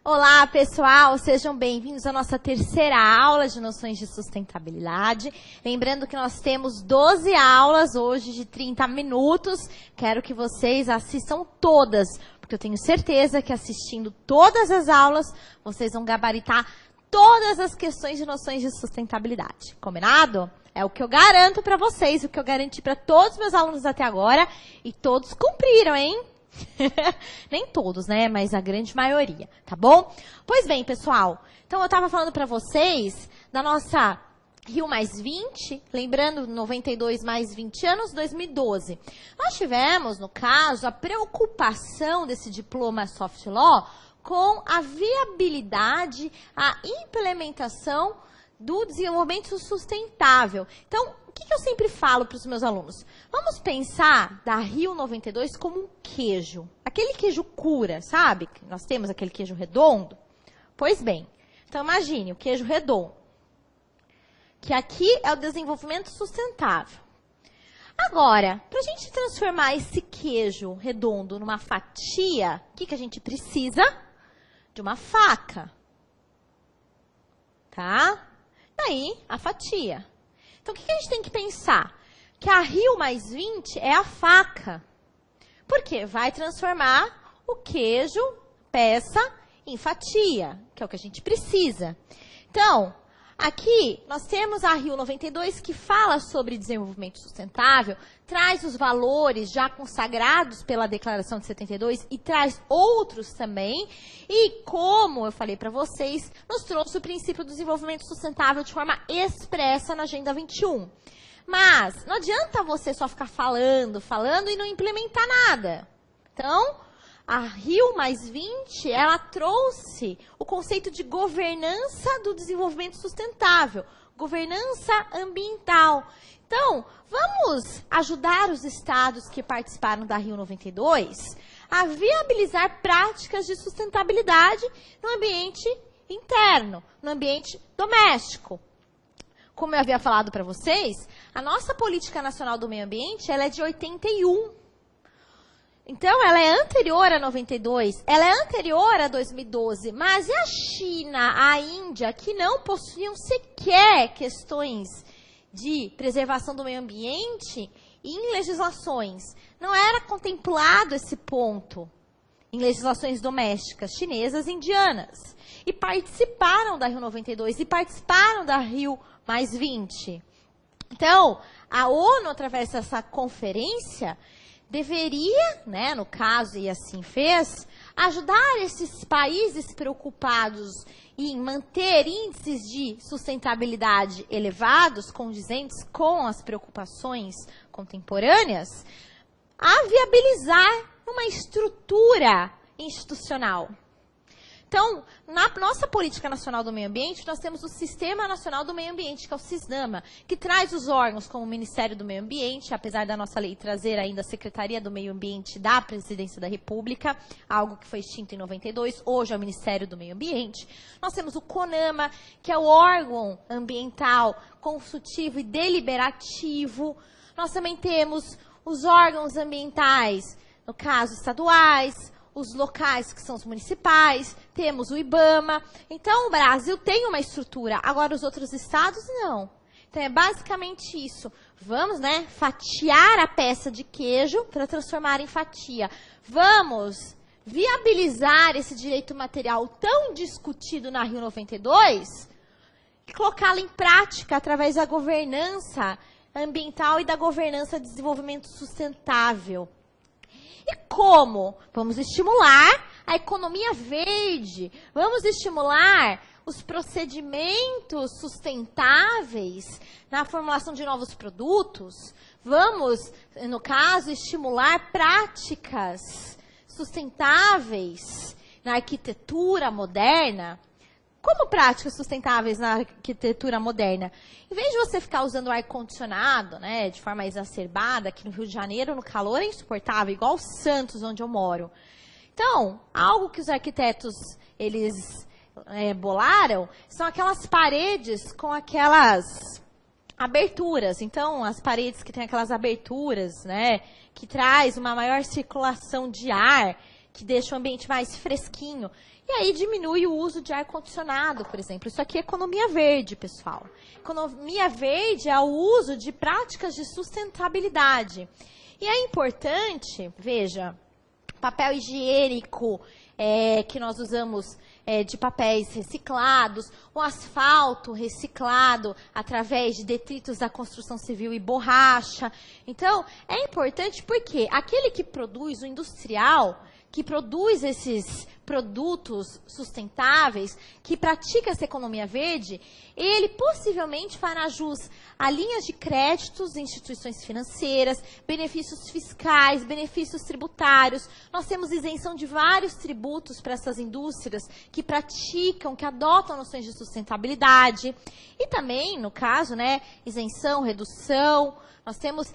Olá, pessoal! Sejam bem-vindos à nossa terceira aula de noções de sustentabilidade. Lembrando que nós temos 12 aulas hoje de 30 minutos. Quero que vocês assistam todas, porque eu tenho certeza que assistindo todas as aulas, vocês vão gabaritar todas as questões de noções de sustentabilidade. Combinado? É o que eu garanto para vocês, o que eu garanti para todos os meus alunos até agora, e todos cumpriram, hein? Nem todos, né? Mas a grande maioria, tá bom? Pois bem, pessoal. Então, eu estava falando para vocês da nossa Rio mais 20, lembrando, 92 mais 20 anos, 2012. Nós tivemos, no caso, a preocupação desse diploma Soft Law com a viabilidade, a implementação do desenvolvimento sustentável. Então, o que eu sempre falo para os meus alunos? Vamos pensar da Rio 92 como um queijo. Aquele queijo cura, sabe? Nós temos aquele queijo redondo. Pois bem, então imagine o queijo redondo. Que aqui é o desenvolvimento sustentável. Agora, para a gente transformar esse queijo redondo numa fatia, o que a gente precisa? De uma faca. Tá? Daí, a fatia. Então, o que a gente tem que pensar? Que a Rio mais 20 é a faca. Por quê? Vai transformar o queijo, peça, em fatia, que é o que a gente precisa. Então, aqui nós temos a Rio 92 que fala sobre desenvolvimento sustentável, traz os valores já consagrados pela Declaração de 72 e traz outros também. E como eu falei para vocês, nos trouxe o princípio do desenvolvimento sustentável de forma expressa na Agenda 21. Mas não adianta você só ficar falando e não implementar nada. Então, a Rio mais 20, ela trouxe o conceito de governança do desenvolvimento sustentável, governança ambiental. Então, vamos ajudar os estados que participaram da Rio 92 a viabilizar práticas de sustentabilidade no ambiente interno, no ambiente doméstico. Como eu havia falado para vocês, a nossa Política Nacional do Meio Ambiente ela é de 81. Então, ela é anterior a 92, ela é anterior a 2012, mas e a China, a Índia, que não possuíam sequer questões de preservação do meio ambiente em legislações? Não era contemplado esse ponto em legislações domésticas chinesas e indianas. E participaram da Rio 92 e participaram da Rio mais 20. Então, a ONU, através dessa conferência, deveria, né, no caso, e assim fez, ajudar esses países preocupados em manter índices de sustentabilidade elevados, condizentes com as preocupações contemporâneas, a viabilizar uma estrutura institucional. Então, na nossa Política Nacional do Meio Ambiente, nós temos o Sistema Nacional do Meio Ambiente, que é o SISNAMA, que traz os órgãos como o Ministério do Meio Ambiente, apesar da nossa lei trazer ainda a Secretaria do Meio Ambiente da Presidência da República, algo que foi extinto em 92, hoje é o Ministério do Meio Ambiente. Nós temos o CONAMA, que é o órgão ambiental consultivo e deliberativo. Nós também temos os órgãos ambientais, no caso, estaduais, os locais, que são os municipais, temos o IBAMA. Então, o Brasil tem uma estrutura, agora os outros estados não. Então, é basicamente isso. Vamos, né, fatiar a peça de queijo para transformar em fatia. Vamos viabilizar esse direito material tão discutido na Rio 92 e colocá-lo em prática através da governança ambiental e da governança de desenvolvimento sustentável. E como? Vamos estimular a economia verde, vamos estimular os procedimentos sustentáveis na formulação de novos produtos, vamos, no caso, estimular práticas sustentáveis na arquitetura moderna. Como práticas sustentáveis na arquitetura moderna? Em vez de você ficar usando ar-condicionado, né, de forma exacerbada, aqui no Rio de Janeiro, no calor é insuportável, igual Santos, onde eu moro. Então, algo que os arquitetos, eles bolaram, são aquelas paredes com aquelas aberturas. Então, as paredes que têm aquelas aberturas, né, que traz uma maior circulação de ar, que deixa o ambiente mais fresquinho. E aí diminui o uso de ar-condicionado, por exemplo. Isso aqui é economia verde, pessoal. Economia verde é o uso de práticas de sustentabilidade. E é importante, veja, papel higiênico que nós usamos de papéis reciclados, o asfalto reciclado através de detritos da construção civil e borracha. Então, é importante porque aquele que produz, o industrial, que produz esses produtos sustentáveis, que pratica essa economia verde, ele possivelmente fará jus a linhas de créditos em instituições financeiras, benefícios fiscais, benefícios tributários. Nós temos isenção de vários tributos para essas indústrias que praticam, que adotam noções de sustentabilidade. E também, no caso, isenção, redução, nós temos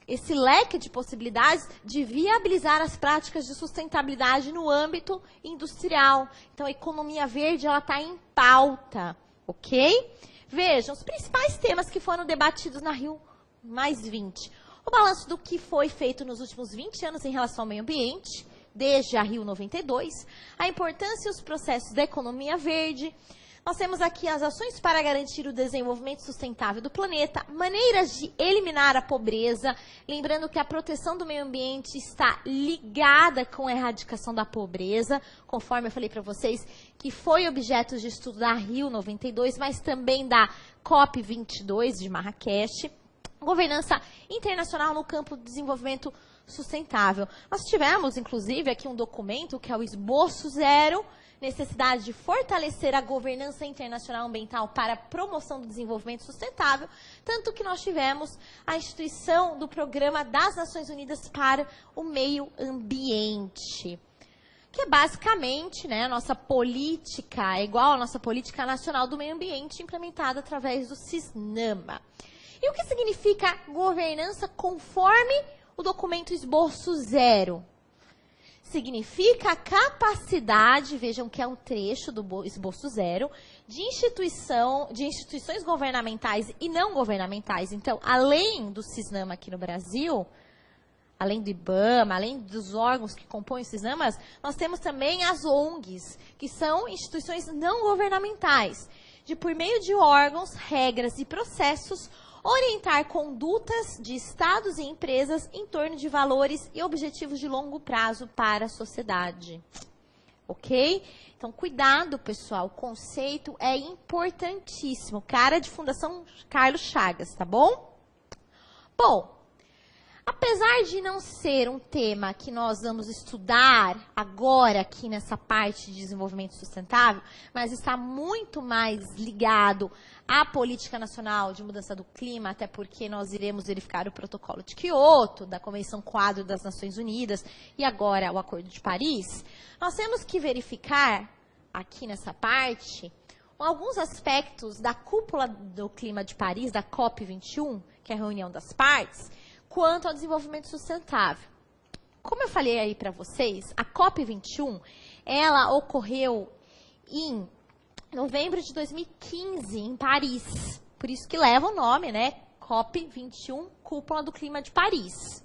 esse leque de possibilidades de viabilizar as práticas de sustentabilidade no âmbito industrial. Então, a economia verde está em pauta, ok? Vejam, os principais temas que foram debatidos na Rio+20. O balanço do que foi feito nos últimos 20 anos em relação ao meio ambiente, desde a Rio 92, a importância e os processos da economia verde. Nós temos aqui as ações para garantir o desenvolvimento sustentável do planeta, maneiras de eliminar a pobreza, lembrando que a proteção do meio ambiente está ligada com a erradicação da pobreza, conforme eu falei para vocês, que foi objeto de estudo da Rio 92, mas também da COP22 de Marrakech. Governança internacional no campo do desenvolvimento sustentável. Nós tivemos, inclusive, aqui um documento que é o Esboço Zero, necessidade de fortalecer a governança internacional ambiental para a promoção do desenvolvimento sustentável, tanto que nós tivemos a instituição do Programa das Nações Unidas para o Meio Ambiente, que é basicamente a nossa política, é igual à nossa política nacional do meio ambiente, implementada através do CISNAMA. E o que significa governança conforme o documento Esboço Zero? Significa a capacidade, vejam que é um trecho do Esboço Zero, de instituições governamentais e não governamentais. Então, além do CISNAMA aqui no Brasil, além do IBAMA, além dos órgãos que compõem o CISNAMA, nós temos também as ONGs, que são instituições não governamentais, de por meio de órgãos, regras e processos, orientar condutas de estados e empresas em torno de valores e objetivos de longo prazo para a sociedade. Ok? Então, cuidado, pessoal. O conceito é importantíssimo. Cara de Fundação Carlos Chagas, tá bom? Bom, apesar de não ser um tema que nós vamos estudar agora aqui nessa parte de desenvolvimento sustentável, mas está muito mais ligado à política nacional de mudança do clima, até porque nós iremos verificar o protocolo de Quioto, da Convenção Quadro das Nações Unidas e agora o Acordo de Paris, nós temos que verificar aqui nessa parte alguns aspectos da Cúpula do Clima de Paris, da COP21, que é a reunião das partes, quanto ao desenvolvimento sustentável. Como eu falei aí para vocês, a COP21, ela ocorreu em novembro de 2015, em Paris. Por isso que leva o nome, COP21, Cúpula do Clima de Paris.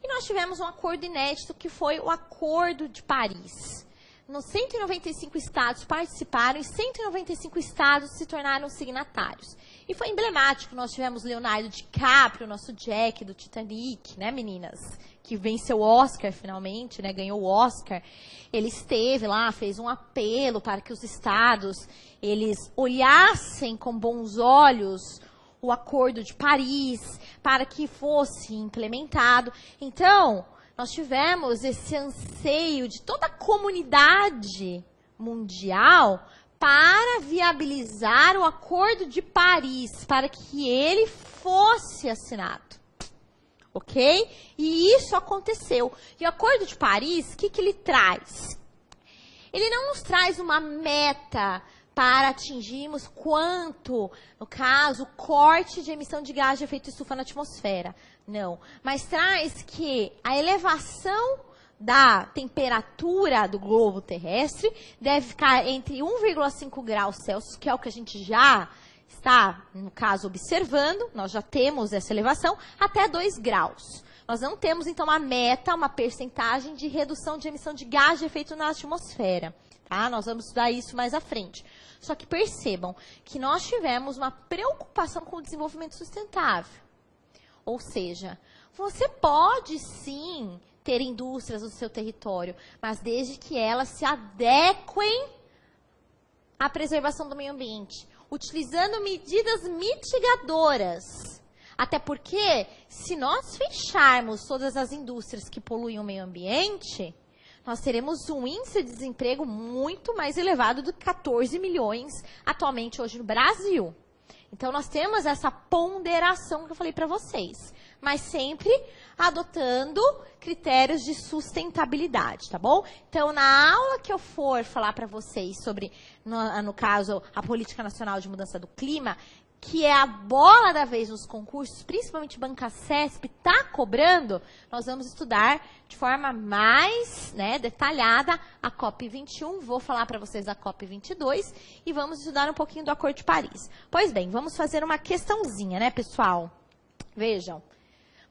E nós tivemos um acordo inédito, que foi o Acordo de Paris. 195 estados participaram e 195 estados se tornaram signatários. E foi emblemático, nós tivemos Leonardo DiCaprio, nosso Jack do Titanic, meninas? Que venceu o Oscar finalmente, ganhou o Oscar. Ele esteve lá, fez um apelo para que os estados, eles olhassem com bons olhos o Acordo de Paris, para que fosse implementado. Então, nós tivemos esse anseio de toda a comunidade mundial para viabilizar o Acordo de Paris, para que ele fosse assinado. Ok? E isso aconteceu. E o Acordo de Paris, o que ele traz? Ele não nos traz uma meta para atingirmos quanto, no caso, corte de emissão de gás de efeito estufa na atmosfera. Não. Mas traz que a elevação da temperatura do globo terrestre deve ficar entre 1,5 graus Celsius, que é o que a gente já está, no caso, observando, nós já temos essa elevação, até 2 graus. Nós não temos, então, uma meta, uma percentagem de redução de emissão de gás de efeito na atmosfera. Tá? Nós vamos estudar isso mais à frente. Só que percebam que nós tivemos uma preocupação com o desenvolvimento sustentável. Ou seja, você pode sim ter indústrias no seu território, mas desde que elas se adequem à preservação do meio ambiente, utilizando medidas mitigadoras. Até porque, se nós fecharmos todas as indústrias que poluem o meio ambiente, nós teremos um índice de desemprego muito mais elevado do que 14 milhões atualmente hoje no Brasil. Então, nós temos essa ponderação que eu falei para vocês, mas sempre adotando critérios de sustentabilidade, tá bom? Então, na aula que eu for falar para vocês sobre, no caso, a Política Nacional de Mudança do Clima, que é a bola da vez nos concursos, principalmente Banca CESP, está cobrando, nós vamos estudar de forma mais detalhada a COP21, vou falar para vocês da COP22 e vamos estudar um pouquinho do Acordo de Paris. Pois bem, vamos fazer uma questãozinha, né, pessoal? Vejam,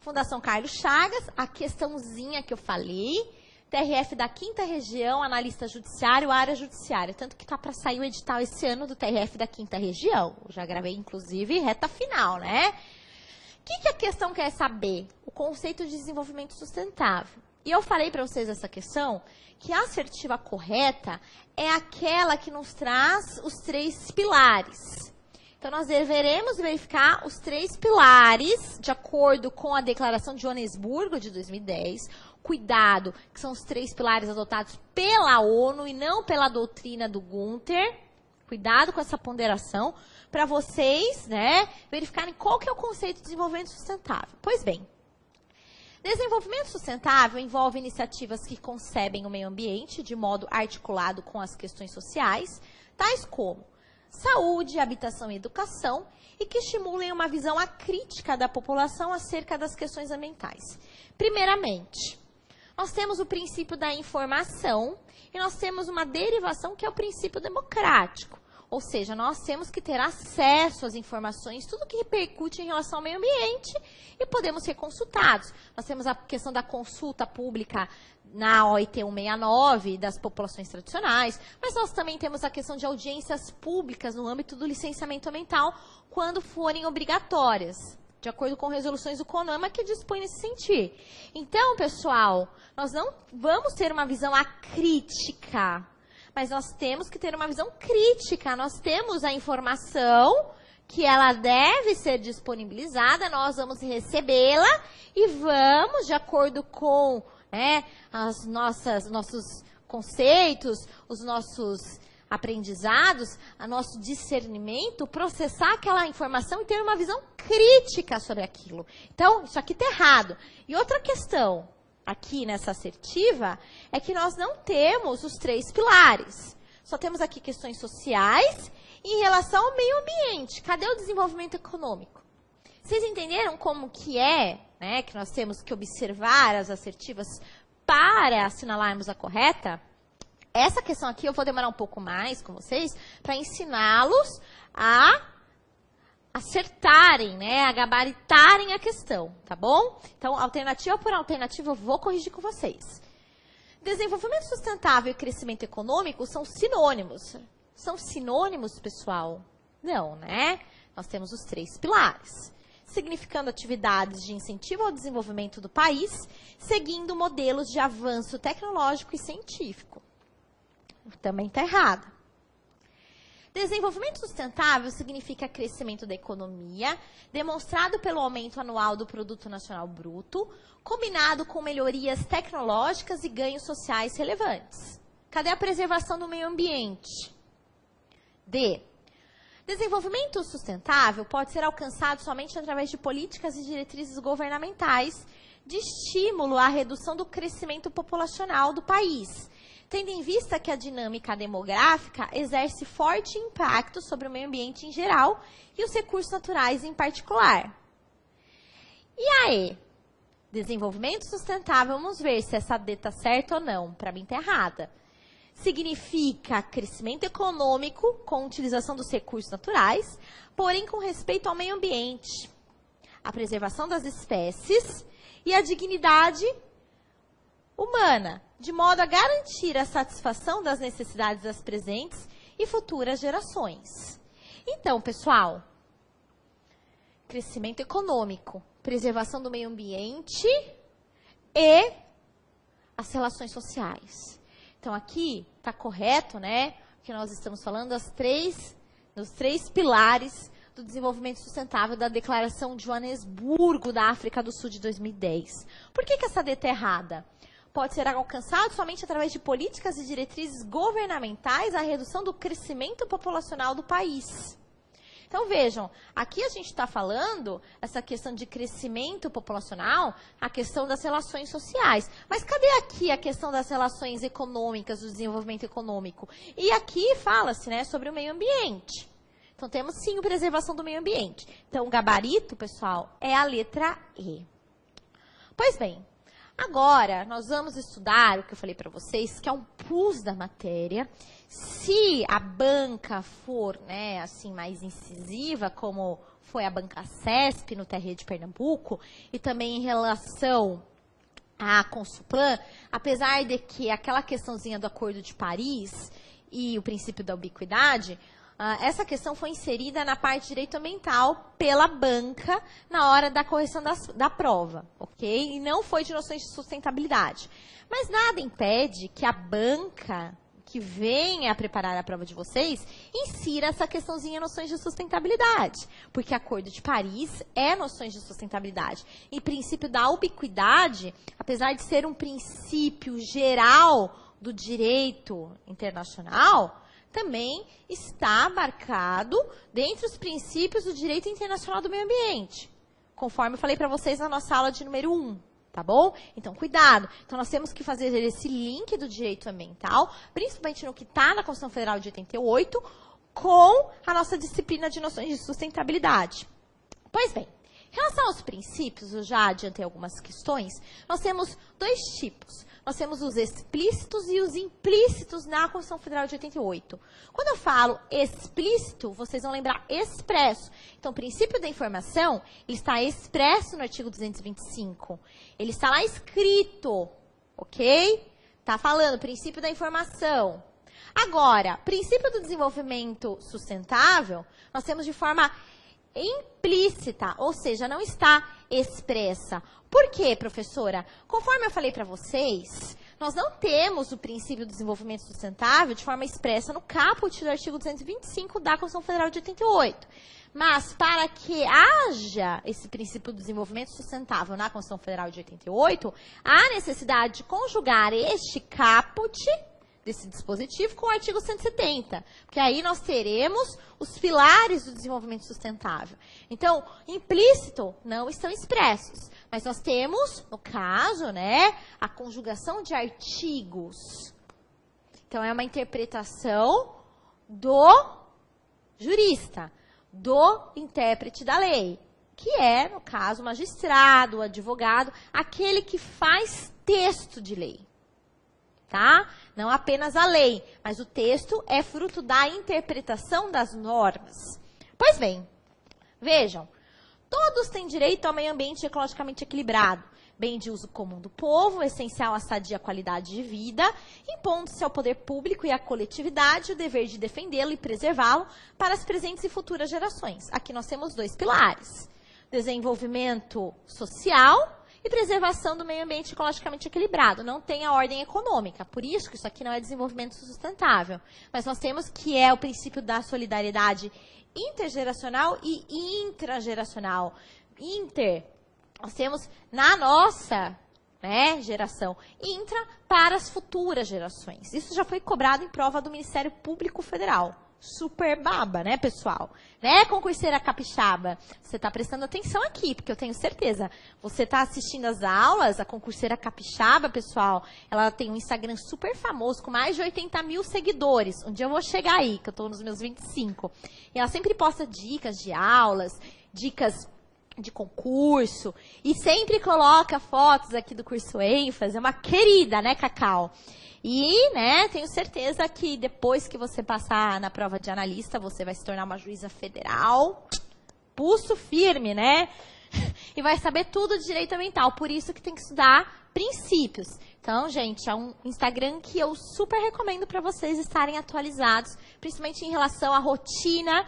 Fundação Carlos Chagas, a questãozinha que eu falei, TRF da 5ª Região, analista judiciário, área judiciária. Tanto que está para sair o edital esse ano do TRF da 5ª Região. Eu já gravei, inclusive, reta final, né? O que a questão quer saber? O conceito de desenvolvimento sustentável. E eu falei para vocês essa questão, que a assertiva correta é aquela que nos traz os 3 pilares. Então, nós deveremos verificar os 3 pilares, de acordo com a Declaração de Joanesburgo de 2010, cuidado, que são os 3 pilares adotados pela ONU e não pela doutrina do Gunther. Cuidado com essa ponderação, para vocês, verificarem qual que é o conceito de desenvolvimento sustentável. Pois bem, desenvolvimento sustentável envolve iniciativas que concebem o meio ambiente de modo articulado com as questões sociais, tais como saúde, habitação e educação, e que estimulem uma visão acrítica da população acerca das questões ambientais. Primeiramente, nós temos o princípio da informação e nós temos uma derivação que é o princípio democrático. Ou seja, nós temos que ter acesso às informações, tudo que repercute em relação ao meio ambiente e podemos ser consultados. Nós temos a questão da consulta pública na OIT 169 das populações tradicionais, mas nós também temos a questão de audiências públicas no âmbito do licenciamento ambiental quando forem obrigatórias, de acordo com resoluções do CONAMA que dispõe nesse sentido. Então, pessoal, nós não vamos ter uma visão acrítica, mas nós temos que ter uma visão crítica. Nós temos a informação que ela deve ser disponibilizada, nós vamos recebê-la e vamos, de acordo com nossos conceitos, os nossos aprendizados, o nosso discernimento, processar aquela informação e ter uma visão crítica sobre aquilo. Então, isso aqui está errado. E outra questão, aqui nessa assertiva, é que nós não temos os 3 pilares. Só temos aqui questões sociais e em relação ao meio ambiente. Cadê o desenvolvimento econômico? Vocês entenderam como que que nós temos que observar as assertivas para assinalarmos a correta? Essa questão aqui eu vou demorar um pouco mais com vocês para ensiná-los a acertarem, a gabaritarem a questão, tá bom? Então, alternativa por alternativa, eu vou corrigir com vocês. Desenvolvimento sustentável e crescimento econômico são sinônimos. São sinônimos, pessoal? Não, Nós temos os 3 pilares, significando atividades de incentivo ao desenvolvimento do país, seguindo modelos de avanço tecnológico e científico. Também está errado. Desenvolvimento sustentável significa crescimento da economia, demonstrado pelo aumento anual do Produto Nacional Bruto, combinado com melhorias tecnológicas e ganhos sociais relevantes. Cadê a preservação do meio ambiente? D. Desenvolvimento sustentável pode ser alcançado somente através de políticas e diretrizes governamentais de estímulo à redução do crescimento populacional do país, tendo em vista que a dinâmica demográfica exerce forte impacto sobre o meio ambiente em geral e os recursos naturais em particular. E aí? Desenvolvimento sustentável, vamos ver se essa D está certa ou não. Para mim está errada. Significa crescimento econômico com utilização dos recursos naturais, porém com respeito ao meio ambiente, a preservação das espécies e a dignidade humana, de modo a garantir a satisfação das necessidades das presentes e futuras gerações. Então, pessoal, crescimento econômico, preservação do meio ambiente e as relações sociais. Então, aqui está correto, né? Que nós estamos falando dos três pilares do desenvolvimento sustentável da Declaração de Joanesburgo da África do Sul de 2010. Por que essa data é errada? Pode ser alcançado somente através de políticas e diretrizes governamentais à redução do crescimento populacional do país. Então, vejam, aqui a gente está falando essa questão de crescimento populacional, a questão das relações sociais. Mas cadê aqui a questão das relações econômicas, do desenvolvimento econômico? E aqui fala-se, né, sobre o meio ambiente. Então, temos sim a preservação do meio ambiente. Então, o gabarito, pessoal, é a letra E. Pois bem, agora nós vamos estudar o que eu falei para vocês, que é um plus da matéria. Se a banca for, né, assim, mais incisiva, como foi a banca CESP no TRE de Pernambuco, e também em relação à Consulplan, apesar de que aquela questãozinha do Acordo de Paris e o princípio da ubiquidade, essa questão foi inserida na parte de direito ambiental pela banca na hora da correção da prova, ok? E não foi de noções de sustentabilidade. Mas nada impede que a banca que venha a preparar a prova de vocês insira essa questãozinha noções de sustentabilidade, porque Acordo de Paris é noções de sustentabilidade. E princípio da ubiquidade, apesar de ser um princípio geral do direito internacional, também está marcado dentre os princípios do direito internacional do meio ambiente, conforme eu falei para vocês na nossa aula de número 1, tá bom? Então, cuidado. Então, nós temos que fazer esse link do direito ambiental, principalmente no que está na Constituição Federal de 88, com a nossa disciplina de noções de sustentabilidade. Pois bem, em relação aos princípios, eu já adiantei algumas questões, nós temos dois tipos. Nós temos os explícitos e os implícitos na Constituição Federal de 88. Quando eu falo explícito, vocês vão lembrar expresso. Então, o princípio da informação, ele está expresso no artigo 225. Ele está lá escrito, ok? Está falando princípio da informação. Agora, princípio do desenvolvimento sustentável, nós temos de forma implícita, ou seja, não está expressa. Por quê, professora? Conforme eu falei para vocês, nós não temos o princípio do desenvolvimento sustentável de forma expressa no caput do artigo 225 da Constituição Federal de 88. Mas, para que haja esse princípio do desenvolvimento sustentável na Constituição Federal de 88, há necessidade de conjugar este caput desse dispositivo com o artigo 170, porque aí nós teremos os pilares do desenvolvimento sustentável. Então, implícito não estão expressos, mas nós temos, no caso, né, a conjugação de artigos. Então, é uma interpretação do jurista, do intérprete da lei, que é, no caso, o magistrado, o advogado, aquele que faz texto de lei. Tá? Não apenas a lei, mas o texto é fruto da interpretação das normas. Pois bem, vejam, todos têm direito ao meio ambiente ecologicamente equilibrado, bem de uso comum do povo, essencial à sadia qualidade de vida, impondo-se ao poder público e à coletividade o dever de defendê-lo e preservá-lo para as presentes e futuras gerações. Aqui nós temos dois pilares: desenvolvimento social e preservação do meio ambiente ecologicamente equilibrado. Não tem a ordem econômica, por isso que isso aqui não é desenvolvimento sustentável. Mas nós temos que é o princípio da solidariedade intergeracional e intrageracional. Nós temos na nossa, né, geração, intra para as futuras gerações. Isso já foi cobrado em prova do Ministério Público Federal. Super baba, né, pessoal? Né, concurseira capixaba? Você está prestando atenção aqui, porque eu tenho certeza. Você está assistindo as aulas, a concurseira capixaba, pessoal, ela tem um Instagram super famoso, com mais de 80 mil seguidores. Um dia eu vou chegar aí, que eu estou nos meus 25. E ela sempre posta dicas de aulas, dicas de concurso, e sempre coloca fotos aqui do curso ênfase. É uma querida, né, Cacau? E, né, tenho certeza que depois que você passar na prova de analista, você vai se tornar uma juíza federal. Pulso firme, né? e vai saber tudo de direito ambiental. Por isso que tem que estudar princípios. Então, gente, é um Instagram que eu super recomendo para vocês estarem atualizados, principalmente em relação à rotina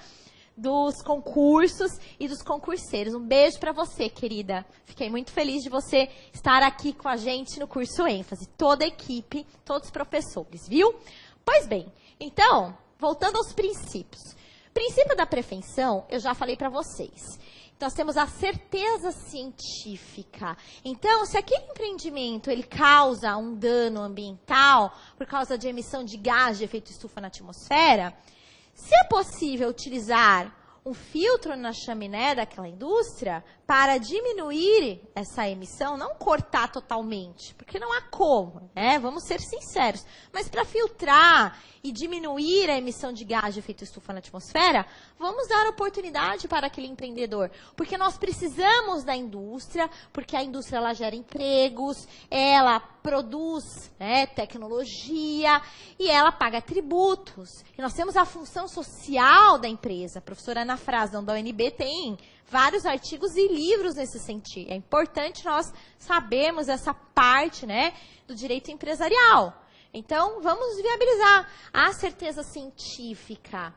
dos concursos e dos concurseiros. Um beijo para você, querida. Fiquei muito feliz de você estar aqui com a gente no curso ênfase. Toda a equipe, todos os professores, viu? Pois bem, então, voltando aos princípios. Princípio da prevenção, eu já falei para vocês. Nós temos a certeza científica. Então, se aquele empreendimento ele causa um dano ambiental por causa de emissão de gás de efeito estufa na atmosfera, se é possível utilizar um filtro na chaminé daquela indústria para diminuir essa emissão, não cortar totalmente, porque não há como, né? Vamos ser sinceros. Mas para filtrar e diminuir a emissão de gás de efeito estufa na atmosfera, vamos dar oportunidade para aquele empreendedor. Porque nós precisamos da indústria, porque a indústria ela gera empregos, ela produz, né, tecnologia e ela paga tributos. E nós temos a função social da empresa. A professora Ana Frazão da UNB tem vários artigos e livros nesse sentido. É importante nós sabermos essa parte, né, do direito empresarial. Então, vamos viabilizar a certeza científica,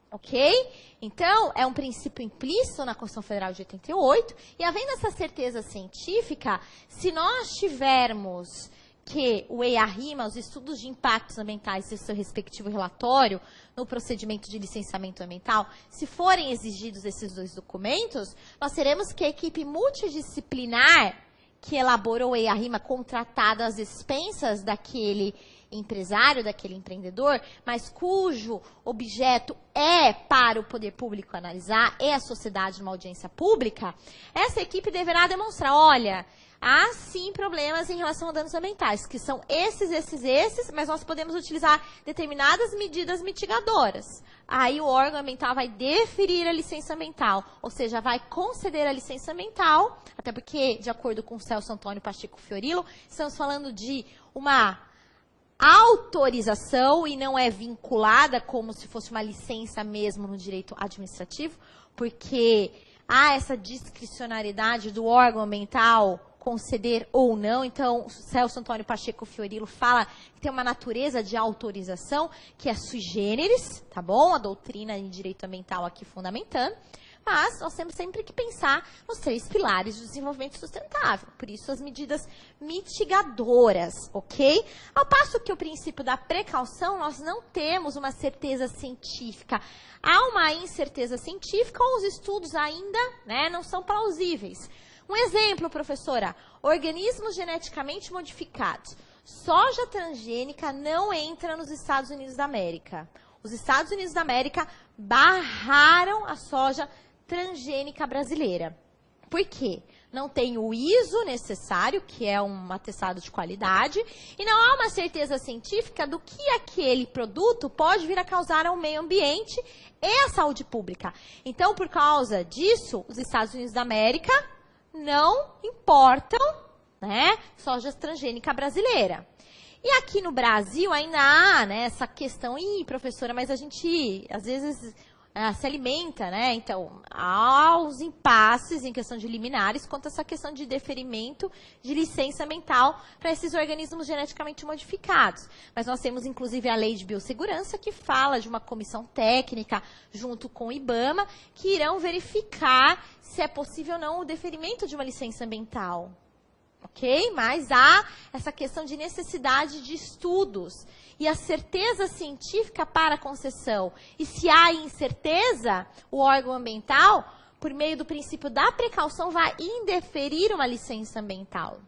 ok? Então, é um princípio implícito na Constituição Federal de 88, e havendo essa certeza científica, se nós tivermos que o EIA-RIMA, os estudos de impactos ambientais e seu respectivo relatório no procedimento de licenciamento ambiental, se forem exigidos esses dois documentos, nós teremos que a equipe multidisciplinar que elaborou o EIA-RIMA, contratada às expensas daquele empresário, daquele empreendedor, mas cujo objeto é para o poder público analisar, é a sociedade numa audiência pública, essa equipe deverá demonstrar, olha, há sim problemas em relação a danos ambientais, que são esses, mas nós podemos utilizar determinadas medidas mitigadoras. Aí o órgão ambiental vai deferir a licença ambiental, ou seja, vai conceder a licença ambiental, até porque, de acordo com o Celso Antônio Pacheco Fiorillo, estamos falando de uma autorização e não é vinculada como se fosse uma licença mesmo no direito administrativo, porque há essa discricionariedade do órgão ambiental conceder ou não. Então, o Celso Antônio Pacheco Fiorillo fala que tem uma natureza de autorização que é sui generis, tá bom? A doutrina em direito ambiental aqui fundamentando. Mas nós temos sempre que pensar nos 3 pilares do desenvolvimento sustentável. Por isso, as medidas mitigadoras, ok? Ao passo que o princípio da precaução, nós não temos uma certeza científica. Há uma incerteza científica ou os estudos ainda, né, não são plausíveis. Um exemplo, professora, organismos geneticamente modificados. Soja transgênica não entra nos Estados Unidos da América. Os Estados Unidos da América barraram a soja transgênica brasileira. Por quê? Não tem o ISO necessário, que é um atestado de qualidade, e não há uma certeza científica do que aquele produto pode vir a causar ao meio ambiente e à saúde pública. Então, por causa disso, os Estados Unidos da América não importam, né, soja transgênica brasileira. E aqui no Brasil ainda há, né, essa questão, professora, mas a gente, às vezes, se alimenta, né? Então, há os impasses em questão de liminares quanto a essa questão de deferimento de licença ambiental para esses organismos geneticamente modificados. Mas nós temos, inclusive, a Lei de Biossegurança, que fala de uma comissão técnica junto com o IBAMA, que irão verificar se é possível ou não o deferimento de uma licença ambiental. Ok? Mas há essa questão de necessidade de estudos e a certeza científica para a concessão. E se há incerteza, o órgão ambiental, por meio do princípio da precaução, vai indeferir uma licença ambiental.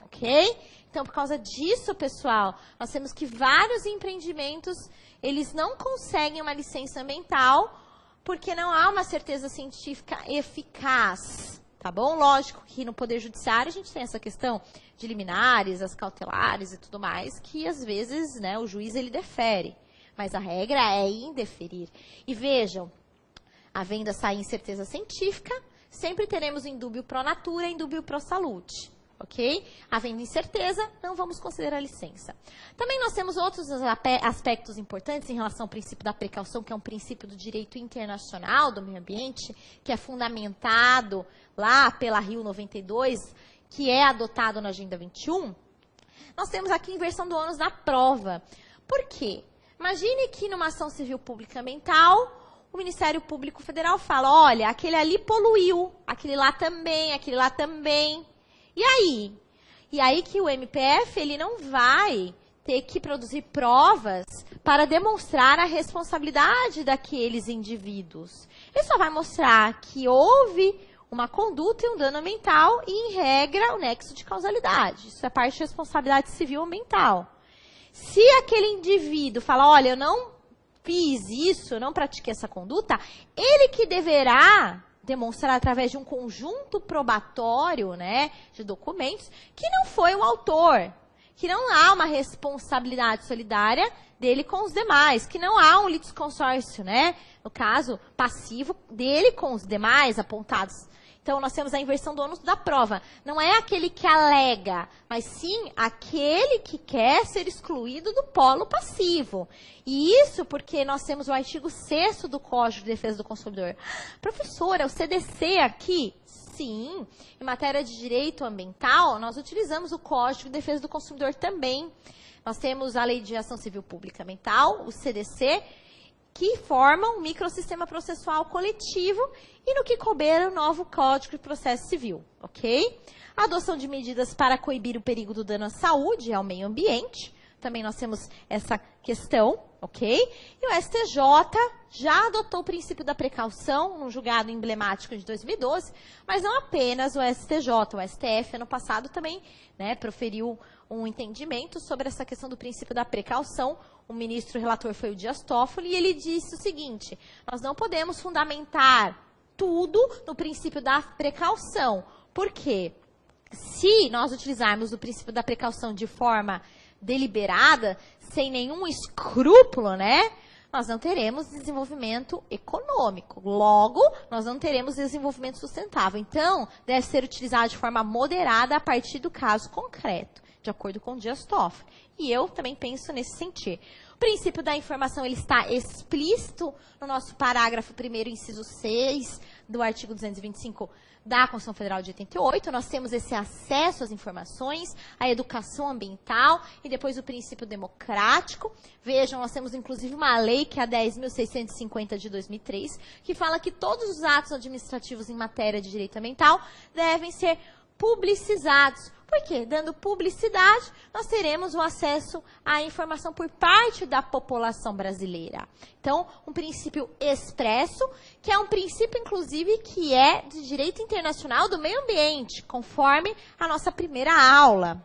Ok? Então, por causa disso, pessoal, nós temos que vários empreendimentos, eles não conseguem uma licença ambiental porque não há uma certeza científica eficaz. Tá bom? Lógico que no Poder Judiciário a gente tem essa questão de liminares, as cautelares e tudo mais, que às vezes, né, o juiz ele defere. Mas a regra é indeferir. E vejam, havendo essa incerteza científica, sempre teremos indúbio pro natura e indúbio pro saúde. ok? Havendo incerteza, não vamos considerar licença. Também nós temos outros aspectos importantes em relação ao princípio da precaução, que é um princípio do direito internacional do meio ambiente, que é fundamentado lá pela Rio 92, que é adotado na Agenda 21. Nós temos aqui inversão do ônus da prova. Por quê? Imagine que numa ação civil pública ambiental, o Ministério Público Federal fala, olha, aquele ali poluiu, aquele lá também. E aí? E aí que o MPF ele não vai ter que produzir provas para demonstrar a responsabilidade daqueles indivíduos. Ele só vai mostrar que houve uma conduta e um dano ambiental e, em regra, o nexo de causalidade. Isso é parte de responsabilidade civil ambiental. Se aquele indivíduo fala, olha, eu não fiz isso, eu não pratiquei essa conduta, ele que deverá demonstrar através de um conjunto probatório, né, de documentos, que não foi o autor, que não há uma responsabilidade solidária dele com os demais, que não há um litisconsórcio, né, no caso, passivo dele com os demais apontados. Então, nós temos a inversão do ônus da prova. Não é aquele que alega, mas sim aquele que quer ser excluído do polo passivo. E isso porque nós temos o artigo 6º do Código de Defesa do Consumidor. Professora, o CDC aqui? Sim. Em matéria de direito ambiental, nós utilizamos o Código de Defesa do Consumidor também. Nós temos a Lei de Ação Civil Pública Ambiental, o CDC, que formam um microsistema processual coletivo e no que couber o novo Código de Processo Civil, ok? A adoção de medidas para coibir o perigo do dano à saúde e ao meio ambiente, também nós temos essa questão, ok? E o STJ já adotou o princípio da precaução num julgado emblemático de 2012, mas não apenas o STJ, o STF ano passado também, né, proferiu um entendimento sobre essa questão do princípio da precaução. O ministro relator foi o Dias Toffoli e ele disse o seguinte, nós não podemos fundamentar tudo no princípio da precaução, porque se nós utilizarmos o princípio da precaução de forma deliberada, sem nenhum escrúpulo, né, nós não teremos desenvolvimento econômico. Logo, nós não teremos desenvolvimento sustentável. Então, deve ser utilizado de forma moderada a partir do caso concreto, de acordo com o Dias Toffoli. E eu também penso nesse sentido. O princípio da informação ele está explícito no nosso parágrafo 1º, inciso 6, do artigo 225 da Constituição Federal de 88. Nós temos esse acesso às informações, à educação ambiental e depois o princípio democrático. Vejam, nós temos inclusive uma lei, que é a 10.650 de 2003, que fala que todos os atos administrativos em matéria de direito ambiental devem ser publicizados. Por quê? Dando publicidade, nós teremos o acesso à informação por parte da população brasileira. Então, um princípio expresso, que é um princípio, inclusive, que é de direito internacional do meio ambiente, conforme a nossa primeira aula.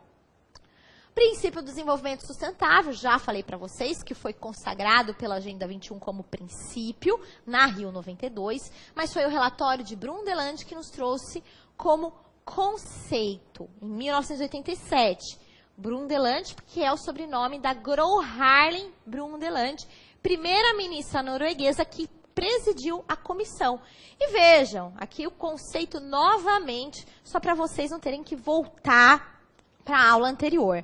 Princípio do desenvolvimento sustentável, já falei para vocês, que foi consagrado pela Agenda 21 como princípio, na Rio 92, mas foi o relatório de Brundtland que nos trouxe como conceito, em 1987. Brundtland, que é o sobrenome da Gro Harlem Brundtland, primeira-ministra norueguesa que presidiu a comissão. E vejam, aqui o conceito novamente, só para vocês não terem que voltar para a aula anterior.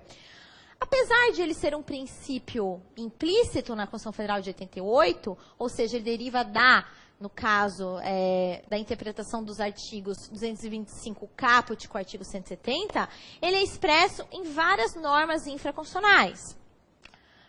Apesar de ele ser um princípio implícito na Constituição Federal de 88, ou seja, ele deriva no caso da interpretação dos artigos 225 caput com o artigo 170, ele é expresso em várias normas infraconstitucionais.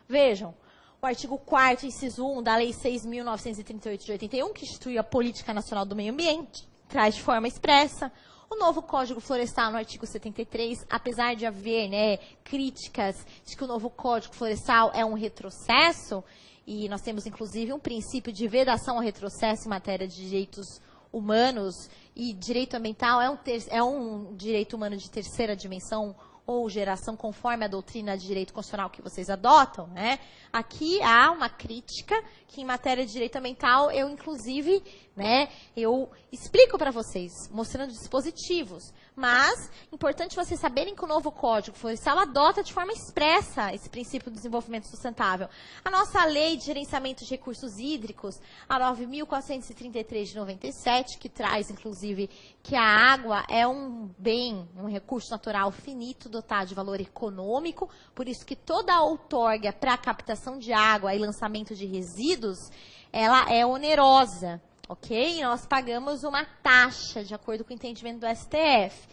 Vejam, o artigo 4º, inciso 1 da Lei 6.938 de 81, que institui a Política Nacional do Meio Ambiente, traz de forma expressa. O novo Código Florestal, no artigo 73, apesar de haver, né, críticas de que o novo Código Florestal é um retrocesso, e nós temos, inclusive, um princípio de vedação ao retrocesso em matéria de direitos humanos, e direito ambiental é um direito humano de terceira dimensão ou geração, conforme a doutrina de direito constitucional que vocês adotam, né? Aqui há uma crítica que, em matéria de direito ambiental, eu, inclusive, né, eu explico para vocês, mostrando dispositivos. Mas, importante vocês saberem que o novo Código Florestal adota de forma expressa esse princípio do desenvolvimento sustentável. A nossa Lei de Gerenciamento de Recursos Hídricos, a 9.433 de 97, que traz, inclusive, que a água é um bem, um recurso natural finito, dotado de valor econômico, por isso que toda a outorga para a captação de água e lançamento de resíduos, ela é onerosa. Ok? Nós pagamos uma taxa, de acordo com o entendimento do STF.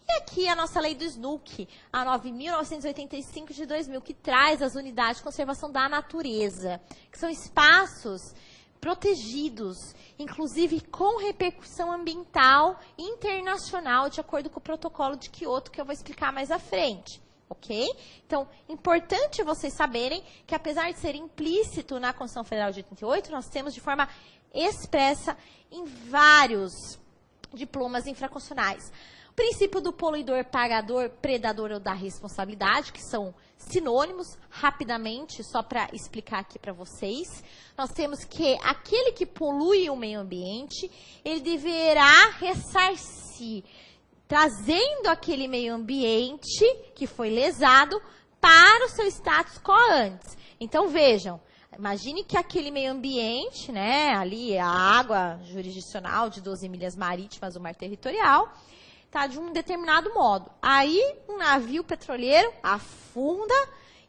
E aqui a nossa lei do SNUC, a 9.985 de 2000, que traz as unidades de conservação da natureza, que são espaços protegidos, inclusive com repercussão ambiental internacional, de acordo com o protocolo de Kyoto, que eu vou explicar mais à frente. Ok? Então, importante vocês saberem que, apesar de ser implícito na Constituição Federal de 88, nós temos de forma expressa em vários diplomas infraconstitucionais. O princípio do poluidor, pagador, predador ou da responsabilidade, que são sinônimos, rapidamente, só para explicar aqui para vocês. Nós temos que aquele que polui o meio ambiente, ele deverá ressarcir, trazendo aquele meio ambiente que foi lesado para o seu status quo antes. Então, vejam, imagine que aquele meio ambiente, né, ali a água jurisdicional de 12 milhas marítimas do mar territorial, está de um determinado modo. Aí, um navio petroleiro afunda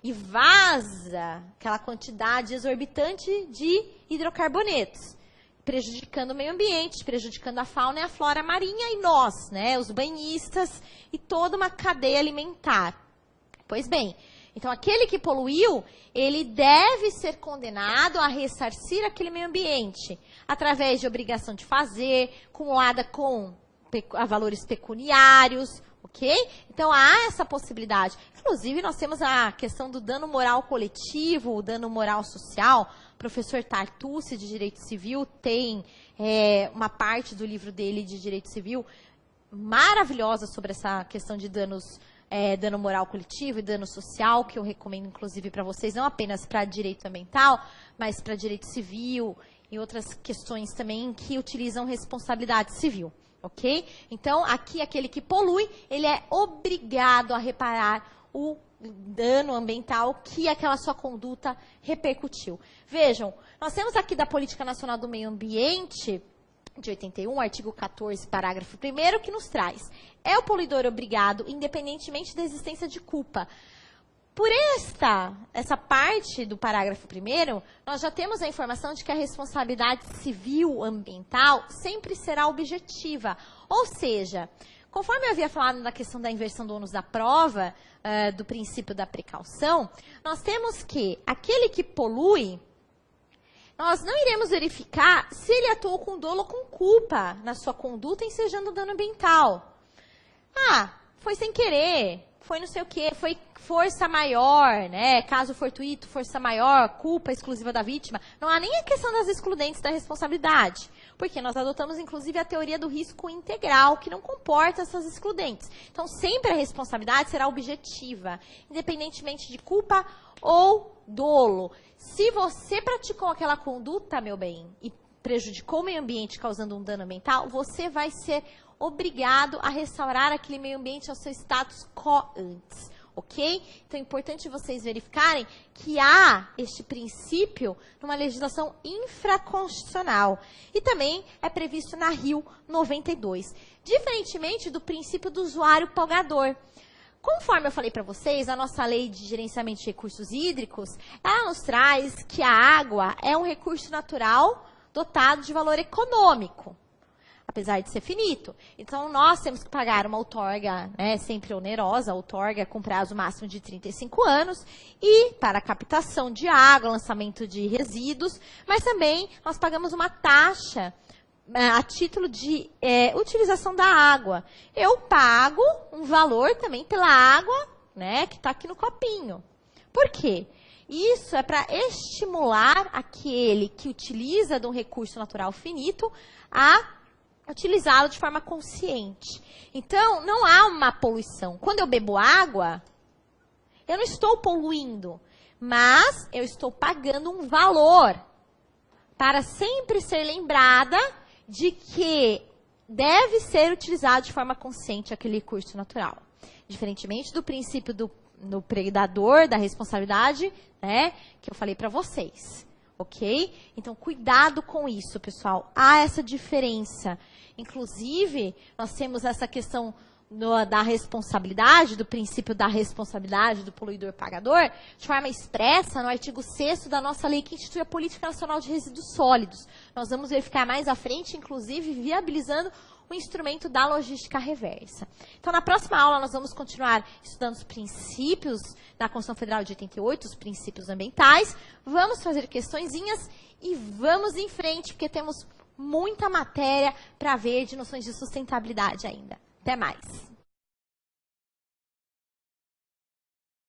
e vaza aquela quantidade exorbitante de hidrocarbonetos, prejudicando o meio ambiente, prejudicando a fauna e a flora marinha e nós, né, os banhistas e toda uma cadeia alimentar. Pois bem, então aquele que poluiu, ele deve ser condenado a ressarcir aquele meio ambiente, através de obrigação de fazer, cumulada com a valores pecuniários, ok? Então há essa possibilidade. Inclusive nós temos a questão do dano moral coletivo, o dano moral social. O professor Tartucci, de Direito Civil, tem uma parte do livro dele de Direito Civil maravilhosa sobre essa questão de danos, dano moral coletivo e dano social, que eu recomendo, inclusive, para vocês, não apenas para direito ambiental, mas para direito civil e outras questões também que utilizam responsabilidade civil, ok? Então, aqui, aquele que polui, ele é obrigado a reparar o dano ambiental que aquela sua conduta repercutiu. Vejam, nós temos aqui da Política Nacional do Meio Ambiente, de 81, artigo 14, parágrafo 1º, que nos traz: é o poluidor obrigado, independentemente da existência de culpa. Por essa parte do parágrafo 1º, nós já temos a informação de que a responsabilidade civil ambiental sempre será objetiva. Ou seja, conforme eu havia falado na questão da inversão do ônus da prova, do princípio da precaução, nós temos que aquele que polui, nós não iremos verificar se ele atuou com dolo ou com culpa na sua conduta ensejando dano ambiental. Ah, foi sem querer, foi não sei o quê, foi força maior, né? Caso fortuito, força maior, culpa exclusiva da vítima. Não há nem a questão das excludentes da responsabilidade, porque nós adotamos, inclusive, a teoria do risco integral, que não comporta essas excludentes. Então, sempre a responsabilidade será objetiva, independentemente de culpa ou dolo. Se você praticou aquela conduta, meu bem, e prejudicou o meio ambiente causando um dano ambiental, você vai ser obrigado a restaurar aquele meio ambiente ao seu status quo antes, ok? Então é importante vocês verificarem que há este princípio numa legislação infraconstitucional e também é previsto na RIO 92, diferentemente do princípio do usuário pagador. Conforme eu falei para vocês, a nossa lei de gerenciamento de recursos hídricos, ela nos traz que a água é um recurso natural dotado de valor econômico, apesar de ser finito. Então, nós temos que pagar uma outorga, né, sempre onerosa, outorga com prazo máximo de 35 anos, e para a captação de água, lançamento de resíduos, mas também nós pagamos uma taxa a título de utilização da água. Eu pago um valor também pela água, né, que está aqui no copinho. Por quê? Isso é para estimular aquele que utiliza de um recurso natural finito a utilizá-lo de forma consciente. Então, não há uma poluição. Quando eu bebo água, eu não estou poluindo, mas eu estou pagando um valor para sempre ser lembrada de que deve ser utilizado de forma consciente aquele recurso natural. Diferentemente do princípio do predador, da responsabilidade, né, que eu falei para vocês. Ok? Então, cuidado com isso, pessoal. Há essa diferença. Inclusive, nós temos essa questão da responsabilidade, do princípio da responsabilidade do poluidor-pagador, de forma expressa no artigo 6º da nossa lei que institui a Política Nacional de Resíduos Sólidos. Nós vamos verificar mais à frente, inclusive, viabilizando o instrumento da logística reversa. Então, na próxima aula, nós vamos continuar estudando os princípios da Constituição Federal de 88, os princípios ambientais. Vamos fazer questõezinhas e vamos em frente, porque temos muita matéria para ver de noções de sustentabilidade ainda. Até mais!